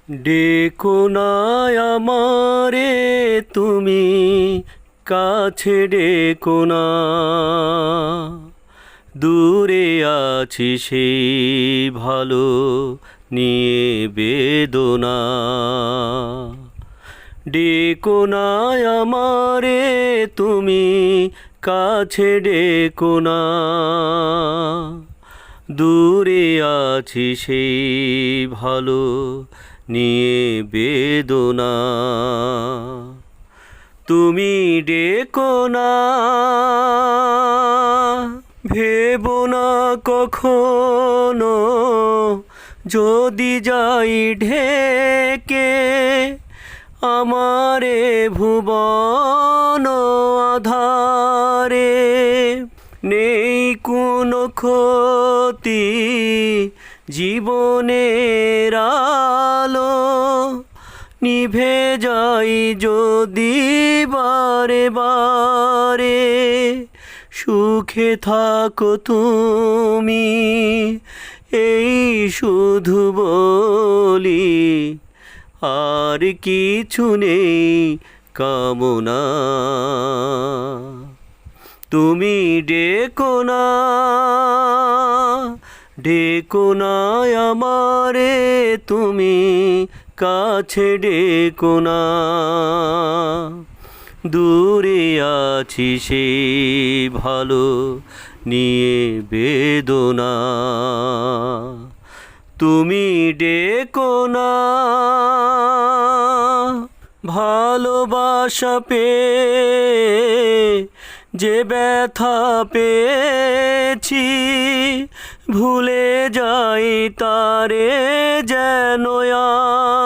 ডেকো না আমারে তুমি, কাছে ডেকো না। দূরে আছি সেই ভালো নিয়ে বেদনা। ডেকো না আমারে তুমি, কাছে ডেকো না। দূরে আছি সেই ভালো নিয়ে বেদনা। তুমি ডেকো না, ভেবো না কখনো যদি যাই ঢেকে আমারে ভুবন আধারে। নেই কোনো ক্ষতি জীবনের আলো, নিভে যাই যদি বারে বারে। সুখে থাকো তুমি এই শুধু বলি, আর কিছু নেই কামনা। তুমি ডেকো না, ডেকো না আমারে তুমি, কাছে ডেকো না। দূরে আছি সেই ভালো নিয়ে বেদনা। তুমি ডেকো না। ভালোবাসা পেয়ে যে ব্যথা পেয়েছি, ভুলে যাই তারে যেন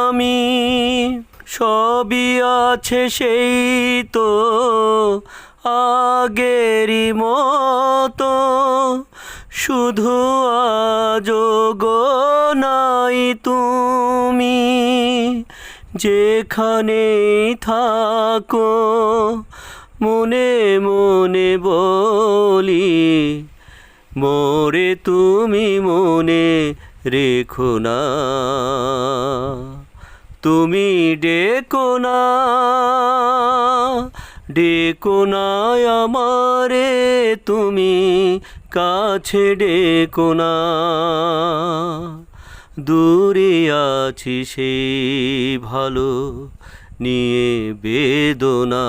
আমি। সবই আছে সেই তো আগেরই মতো, শুধু আজও গো নাই তুমি। যেখানেই থাকো মনে মনে বলি, মোরে তুমি মনে রেখো না। তুমি ডেকো না, ডেকো না আমারে তুমি, কাছে ডেকো না। দূরে আছি সেই ভালো নিয়ে বেদনা।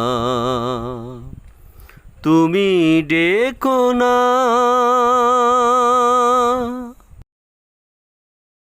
তুমি ডেকো না।